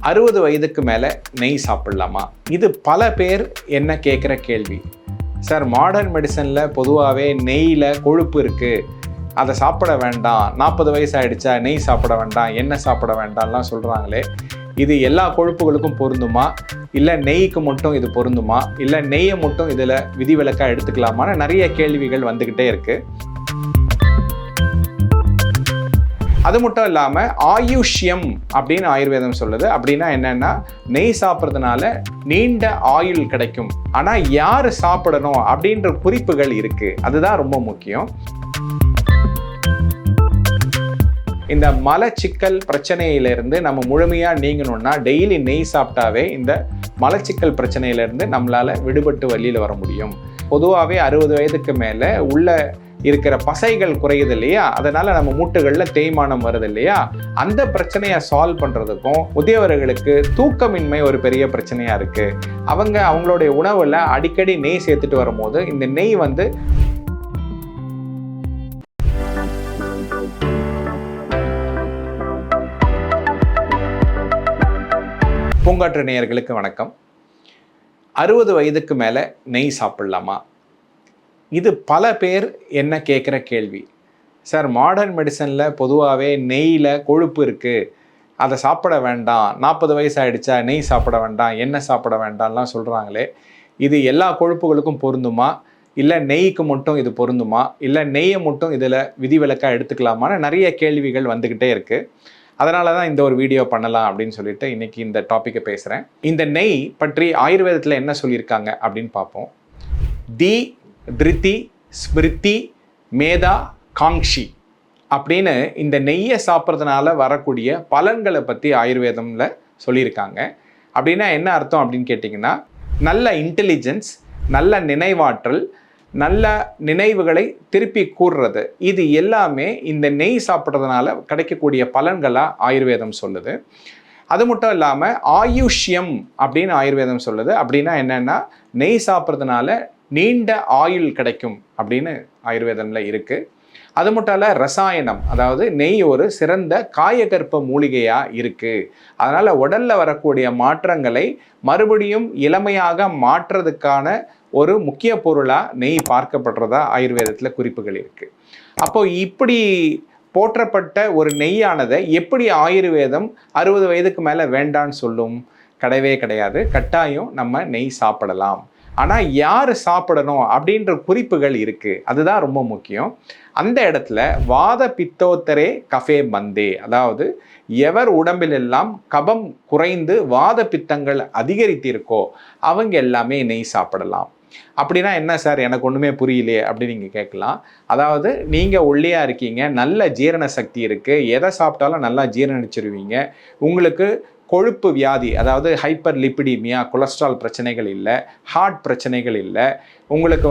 60 வயதுக்கு மேலே நெய் சாப்பிடலாமா? இது பல பேர் என்ன கேட்குற கேள்வி. சார், மாடர்ன் மெடிசனில் பொதுவாகவே நெய்யில் கொழுப்பு இருக்குது, அதை சாப்பிட வேண்டாம், 40 வயசு ஆகிடுச்சா நெய் சாப்பிட வேண்டாம், எண்ணெய் சாப்பிட வேண்டாம்லாம் சொல்கிறாங்களே, இது எல்லா கொழுப்புகளுக்கும் பொருந்துமா, இல்லை நெய்க்கு மட்டும் இது பொருந்துமா, இல்லை நெய்யை மட்டும் இதில் விதிவிலக்காக எடுத்துக்கலாமான்னு நிறைய கேள்விகள் வந்துக்கிட்டே இருக்குது. அது மட்டும் இல்லாமல் ஆயுஷ்யம் அப்படின்னு ஆயுர்வேதம் சொல்லுது. அப்படின்னா என்னென்னா, நெய் சாப்பிட்றதுனால நீண்ட ஆயுள் கிடைக்கும். ஆனால் யார் சாப்பிடணும் அப்படின்ற குறிப்புகள் இருக்குது. அதுதான் ரொம்ப முக்கியம். இந்த மலச்சிக்கல் பிரச்சனையிலிருந்து நம்ம முழுமையாக நீங்கணும்னா டெய்லி நெய் சாப்பிட்டாவே இந்த மலச்சிக்கல் பிரச்சனையிலேருந்து நம்மளால் விடுபட்டு வெளியில் வர முடியும். பொதுவாகவே 60 வயதுக்கு மேலே உள்ள இருக்கிற பசைகள் குறையுது இல்லையா, அதனால நம்ம மூட்டுகளில் தேய்மானம் வருது இல்லையா, அந்த பிரச்சனையை சால்வ் பண்ணுறதுக்கும் முதியவர்களுக்கு தூக்கமின்மை ஒரு பெரிய பிரச்சனையாக இருக்குது. அவங்களுடைய உணவில் அடிக்கடி நெய் சேர்த்துட்டு வரும்போது இந்த நெய் பூங்காற்று நேயர்களுக்கு வணக்கம். 60 வயதுக்கு மேலே நெய் சாப்பிடலாமா? இது பல பேர் என்ன கேட்குற கேள்வி. சார், மாடர்ன் மெடிசனில் பொதுவாகவே நெய்யில் கொழுப்பு இருக்குது, அதை சாப்பிட வேண்டாம், 40 வயசு ஆகிடுச்சா நெய் சாப்பிட வேண்டாம், எண்ணெய் சாப்பிட வேண்டாம்லாம் சொல்கிறாங்களே, இது எல்லா கொழுப்புகளுக்கும் பொருந்துமா, இல்லை நெய்க்கு மட்டும் இது பொருந்துமா, இல்லை நெய்யை மட்டும் இதில் விதிவிலக்காக எடுத்துக்கலாமான்னு நிறைய கேள்விகள் வந்துக்கிட்டே இருக்குது. அதனால தான் இந்த ஒரு வீடியோ பண்ணலாம் அப்படின்னு சொல்லிட்டு இன்றைக்கி இந்த டாப்பிக்கை பேசுகிறேன். இந்த நெய் பற்றி ஆயுர்வேதத்தில் என்ன சொல்லியிருக்காங்க அப்படின்னு பார்ப்போம். திருதி ஸ்மிருதி மேதா காங்ஷி அப்படின்னு இந்த நெய்யை சாப்பிட்றதுனால வரக்கூடிய பலன்களை பற்றி ஆயுர்வேதமில் சொல்லியிருக்காங்க. அப்படின்னா என்ன அர்த்தம் அப்படின்னு கேட்டிங்கன்னா, நல்ல இன்டெலிஜென்ஸ், நல்ல நினைவாற்றல், நல்ல நினைவுகளை திருப்பி கூறுறது, இது எல்லாமே இந்த நெய் சாப்பிட்றதுனால கிடைக்கக்கூடிய பலன்களாக ஆயுர்வேதம் சொல்லுது. அது மட்டும் இல்லாமல் ஆயுஷ்யம் அப்படின்னு ஆயுர்வேதம் சொல்லுது. அப்படின்னா என்னென்னா, நெய் சாப்பிட்றதுனால நீண்ட ஆயுள் கிடைக்கும் அப்படின்னு ஆயுர்வேதமில் இருக்குது. அது மட்டும் இல்லை, ரசாயனம், அதாவது நெய் ஒரு சிறந்த காயகற்ப மூலிகையாக இருக்குது. அதனால் உடலில் வரக்கூடிய மாற்றங்களை மறுபடியும் இளமையாக மாற்றுறதுக்கான ஒரு முக்கிய பொருளாக நெய் பார்க்கப்படுறதா ஆயுர்வேதத்தில் குறிப்புகள் இருக்குது. அப்போது இப்படி போற்றப்பட்ட ஒரு நெய்யானதை எப்படி ஆயுர்வேதம் 60 வயதுக்கு மேலே வேண்டான்னு சொல்லும்? கிடையவே கிடையாது. கட்டாயம் நம்ம நெய் சாப்பிடலாம். ஆனால் யார் சாப்பிடணும் அப்படின்ற குறிப்புகள் இருக்குது. அதுதான் ரொம்ப முக்கியம். அந்த இடத்துல வாத பித்தோத்தரே கஃபே பந்தே, அதாவது எவர் உடம்பிலெல்லாம் கபம் குறைந்து வாத பித்தங்கள் அதிகரித்திருக்கோ அவங்க எல்லாமே நெய் சாப்பிடலாம். அப்படின்னா என்ன சார், எனக்கு ஒன்றுமே புரியலையே அப்படின்னு நீங்கள் கேட்கலாம். அதாவது நீங்கள் ஒல்லியாக இருக்கீங்க, நல்ல ஜீரண சக்தி இருக்குது, எதை சாப்பிட்டாலும் நல்லா ஜீரணிச்சிருவீங்க, உங்களுக்கு கொழுப்பு வியாதி, அதாவது ஹைப்பர் லிப்பிடிமியா, கொலஸ்ட்ரால் பிரச்சனைகள் இல்லை, ஹார்ட் பிரச்சனைகள் இல்லை, உங்களுக்கு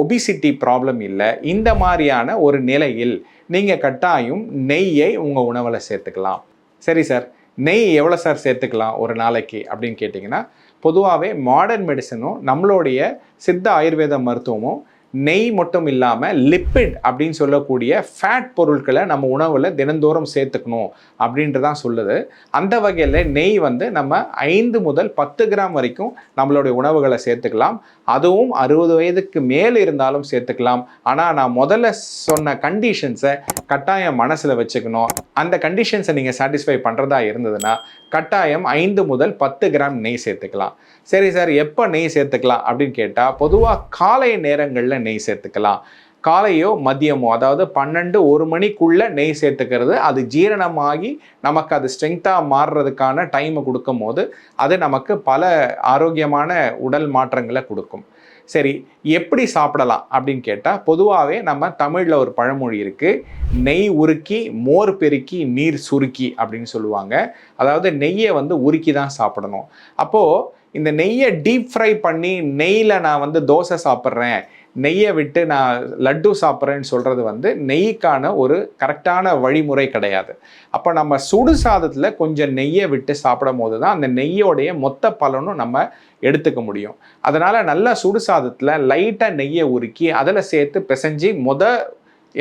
ஒபிசிட்டி ப்ராப்ளம் இல்லை, இந்த மாதிரியான ஒரு நிலையில் நீங்கள் கட்டாயம் நெய்யை உங்கள் உணவில் சேர்த்துக்கலாம். சரி சார், நெய் எவ்வளோ சார் சேர்த்துக்கலாம் ஒரு நாளைக்கு அப்படின்னு கேட்டிங்கன்னா, பொதுவாகவே மாடர்ன் மெடிசனும் நம்மளுடைய சித்த ஆயுர்வேத மருத்துவமும் நெய் மட்டும் இல்லாமல் லிப்பிட் அப்படின்னு சொல்லக்கூடிய ஃபேட் பொருட்களை நம்ம உணவில் தினந்தோறும் சேர்த்துக்கணும் அப்படின்றதான் சொல்லுது. அந்த வகையில் நெய் நம்ம 5 முதல் 10 கிராம் வரைக்கும் நம்மளுடைய உணவுகளை சேர்த்துக்கலாம். அதுவும் 60 வயதுக்கு மேலே இருந்தாலும் சேர்த்துக்கலாம். ஆனால் நான் முதல்ல சொன்ன கண்டிஷன்ஸை கட்டாயம் மனசில் வச்சுக்கணும். அந்த கண்டிஷன்ஸை நீங்கள் சாட்டிஸ்ஃபை பண்ணுறதா இருந்ததுன்னா கட்டாயம் 5 முதல் 10 கிராம் நெய் சேர்த்துக்கலாம். சரி சார், எப்போ நெய் சேர்த்துக்கலாம் அப்படின்னு கேட்டால், பொதுவாக காலை நேரங்களில் நெய் சேர்த்துக்கலாம். காலையோ மதியமோ, அதாவது 12-1 மணிக்குள்ளே நெய் சேர்த்துக்கிறது, அது ஜீரணமாகி நமக்கு அது ஸ்ட்ரென்த்தாக மாறுறதுக்கான டைமை கொடுக்கும் போது அது நமக்கு பல ஆரோக்கியமான உடல் மாற்றங்களை கொடுக்கும். சரி, எப்படி சாப்பிடலாம் அப்படின்னு கேட்டால், பொதுவாகவே நம்ம தமிழில் ஒரு பழமொழி இருக்குது, நெய் உருக்கி மோர் பெருக்கி நீர் சுருக்கி அப்படின்னு சொல்லுவாங்க. அதாவது நெய்யை உருக்கி தான் சாப்பிடணும். அப்போது இந்த நெய்யை டீப் ஃப்ரை பண்ணி நெய்யில் நான் தோசை சாப்பிட்றேன், நெய்யை விட்டு நான் லட்டு சாப்பிட்றேன்னு சொல்கிறது நெய்க்கான ஒரு கரெக்டான வழிமுறை கிடையாது. அப்போ நம்ம சுடு சாதத்தில் கொஞ்சம் நெய்யை விட்டு சாப்பிடும் போது தான் அந்த நெய்யோடைய மொத்த பலனும் நம்ம எடுத்துக்க முடியும். அதனால் நல்லா சுடு சாதத்தில் லைட்டாக நெய்யை உருக்கி அதில் சேர்த்து பிசைஞ்சு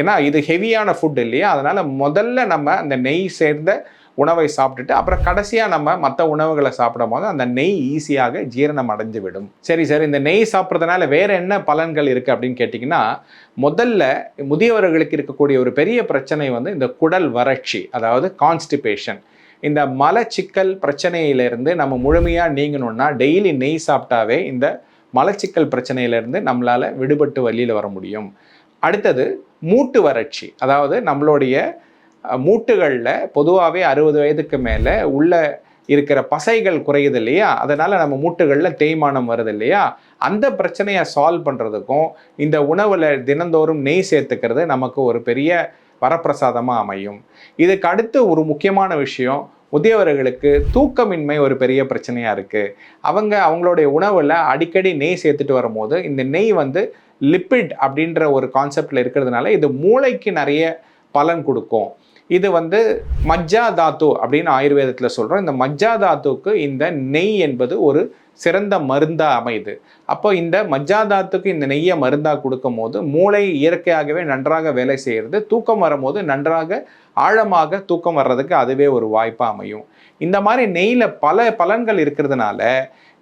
ஏன்னா இது ஹெவியான ஃபுட் இல்லையா, அதனால் முதல்ல நம்ம அந்த நெய் சேர்ந்த உணவை சாப்பிட்டுட்டு அப்புறம் கடைசியாக நம்ம மற்ற உணவுகளை சாப்பிடும் போது அந்த நெய் ஈஸியாக ஜீரணம் அடைஞ்சு விடும். சரி சார், இந்த நெய் சாப்பிட்றதுனால வேறு என்ன பலன்கள் இருக்குது அப்படின்னு கேட்டிங்கன்னா, முதல்ல முதியவர்களுக்கு இருக்கக்கூடிய ஒரு பெரிய பிரச்சனை வந்து இந்த குடல் வறட்சி, அதாவது கான்ஸ்டிபேஷன். இந்த மலச்சிக்கல் பிரச்சனையிலிருந்து நம்ம முழுமையாக நீங்கணும்னா டெய்லி நெய் சாப்பிட்டாவே இந்த மலச்சிக்கல் பிரச்சனையிலேருந்து நம்மளால் விடுபட்டு வெளியில் வர முடியும். அடுத்தது மூட்டு வறட்சி, அதாவது நம்மளுடைய மூட்டுகளில் பொதுவாகவே 60 வயதுக்கு மேலே உள்ள இருக்கிற பசைகள் குறையுது இல்லையா, அதனால் நம்ம மூட்டுகளில் தேய்மானம் வருது இல்லையா, அந்த பிரச்சனையை சால்வ் பண்ணுறதுக்கும் இந்த உணவில் தினந்தோறும் நெய் சேர்த்துக்கிறது நமக்கு ஒரு பெரிய வரப்பிரசாதமாக அமையும். இதுக்கு அடுத்து ஒரு முக்கியமான விஷயம், முதியவர்களுக்கு தூக்கமின்மை ஒரு பெரிய பிரச்சனையாக இருக்குது. அவங்களுடைய உணவில் அடிக்கடி நெய் சேர்த்துட்டு வரும்போது இந்த நெய் வந்து லிப்பிட் அப்படின்ற ஒரு கான்செப்டில் இருக்கிறதுனால இது மூளைக்கு நிறைய பலன் கொடுக்கும். இது வந்து மஜ்ஜா தாத்து அப்படின்னு ஆயுர்வேதத்தில் சொல்கிறோம். இந்த மஜ்ஜா தாத்துக்கு இந்த நெய் என்பது ஒரு சிறந்த மருந்தாக அமையுது. அப்போ இந்த மஜ்ஜா தாத்துக்கு இந்த நெய்யை மருந்தாக கொடுக்கும் போது மூளை இயற்கையாகவே நன்றாக வேலை செய்கிறது. தூக்கம் வரும்போது நன்றாக ஆழமாக தூக்கம் வர்றதுக்கு அதுவே ஒரு வாய்ப்பாக அமையும். இந்த மாதிரி நெய்யில் பல பலன்கள் இருக்கிறதுனால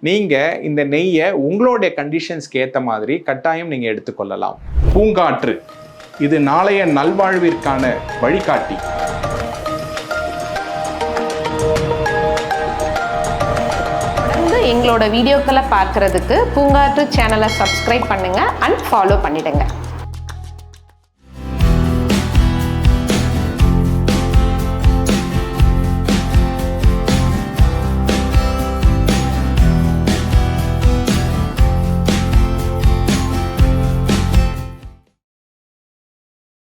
நீங்கள் இந்த நெய்யை உங்களுடைய கண்டிஷன்ஸ்க்கு ஏற்ற மாதிரி கட்டாயம் நீங்கள் எடுத்துக்கொள்ளலாம். பூங்காற்று, இது நாளைய நல்வாழ்விற்கான வழிகாட்டி. எங்களோட வீடியோக்களை பார்க்கறதுக்கு பூங்காற்று சேனலை சப்ஸ்கிரைப் பண்ணுங்கள் அண்ட் ஃபாலோ பண்ணிடுங்க.